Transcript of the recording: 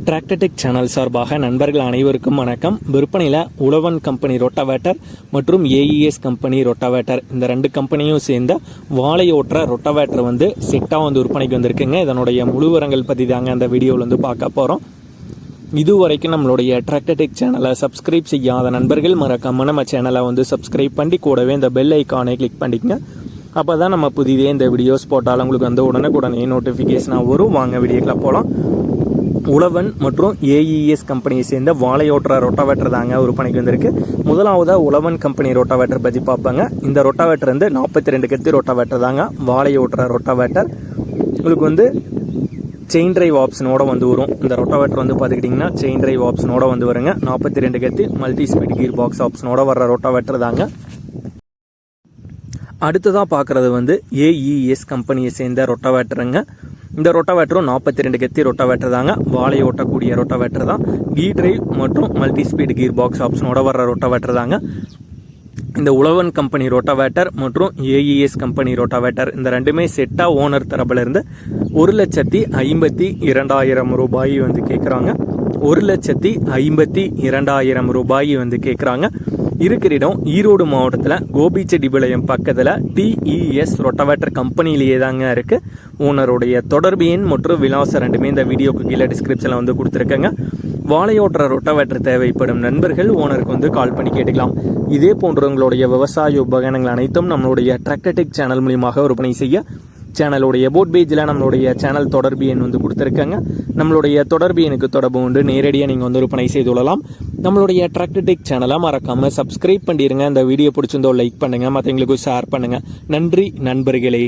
Tractor Tech channel சார்பாக நண்பர்கள் அனைவருக்கும் வணக்கம். விற்பனையில் உழவன் கம்பெனி ரொட்டாவேட்டர் மற்றும் ஏஇஎஸ் கம்பெனி ரொட்டாவேட்டர் இந்த ரெண்டு கம்பெனியும் சேர்ந்த வாழை ஓட்டுற ரொட்டாவேட்டர் செட்டாக விற்பனைக்கு வந்திருக்குங்க. இதனுடைய முழு விவரங்கள் பற்றி தாங்க அந்த வீடியோவில் பார்க்க போகிறோம். இதுவரைக்கும் நம்மளுடைய டிராக்டர்டெக் சேனலை சப்ஸ்கிரைப் செய்யாத நண்பர்கள் மறக்காம நம்ம சேனலை சப்ஸ்கிரைப் பண்ணி கூடவே இந்த பெல் ஐக்கானை கிளிக் பண்ணிக்கங்க. அப்போ தான் நம்ம புதிதே இந்த வீடியோஸ் போட்டாலும் உங்களுக்கு உடனே நோட்டிஃபிகேஷனாக வரும். வாங்க வீடியோக்கில் போகலாம். உழவன் மற்றும் ஏஇஎஸ் கம்பெனியை சேர்ந்த வாழையோட்டுற ரொட்டாவேட்டர் தாங்க விற்பனைக்கு வந்திருக்கு. முதலாவதாக உழவன் கம்பெனி ரொட்டாவேட்டர் பற்றி பார்ப்பாங்க. இந்த ரொட்டாவேட்டர் 42 கத்தி ரொட்டாவேட்டர் தாங்க வாழையோட்டுற ரொட்டாவேட்டர். உங்களுக்கு செயின் டிரைவ் ஆப்ஷனோட வரும். இந்த ரொட்டாவேட்டர் பார்த்துக்கிட்டிங்கன்னா செயின் டிரைவ் ஆப்ஷனோட வருங்க. 42 கத்தி மல்டி ஸ்பீட் கீர் பாக்ஸ் ஆப்ஷனோட வர்ற ரொட்டாவேட்டர் தாங்க. அடுத்ததாக பார்க்குறது ஏஇஎஸ் கம்பெனியை சேர்ந்த ரொட்டாவேட்டருங்க. இந்த ரொட்டாவேட்டரும் 42 கத்தி ரொட்டாவேட்டர் தாங்க. வாழை ஓட்டக்கூடிய ரொட்டாவேட்டர் தான். கீர் டிரைவ் மற்றும் மல்டி ஸ்பீட் கீர் பாக்ஸ் ஆப்ஷனோட வர்ற ரொட்டாவேட்டர் தாங்க. இந்த உழவன் கம்பெனி ரொட்டாவேட்டர் மற்றும் ஏஇஎஸ் கம்பெனி ரொட்டாவேட்டர் இந்த ரெண்டுமே செட்டாக ஓனர் தரப்புல இருந்து 1,52,000 ரூபாய் கேட்குறாங்க. 1,52,000 ரூபாய் கேட்குறாங்க. இருக்கிற இடம் ஈரோடு மாவட்டத்தில் கோபிச்செட்டிப்பாளையம் பக்கத்தில் டிஇஎஸ் ரொட்டாவேட்டர் கம்பெனிலேயே தாங்க இருக்குது. ஓனருடைய தொடர்பு எண் மற்றும் விலாசம் ரெண்டுமே இந்த வீடியோக்கு கீழே டிஸ்கிரிப்ஷனில் கொடுத்துருக்கேங்க. வாழையோட்டுற ரொட்டாவேட்டர் தேவைப்படும் நண்பர்கள் ஓனருக்கு கால் பண்ணி கேட்டுக்கலாம். இதே போன்றவங்களுடைய விவசாய உபகரணங்கள் அனைத்தும் நம்மளுடைய டிராக்டர்டெக் சேனல் மூலியமாக விற்பனை செய்ய சேனலுடைய போட் பேஜில் நம்மளுடைய சேனல் தொடர்பு எண் கொடுத்துருக்காங்க. நம்மளுடைய தொடர்பு எண்ணுக்கு தொடர்பு உண்டு. நேரடியாக நீங்கள் விற்பனை செய்து கொள்ளலாம். நம்மளுடைய டிராக்டர்டெக் சேனலை மறக்காமல் சப்ஸ்கிரைப் பண்ணிடுங்க. இந்த வீடியோ பிடிச்சிருந்தோ லைக் பண்ணுங்கள், மற்றவங்களுக்கு ஷேர் பண்ணுங்கள். நன்றி நண்பர்களே.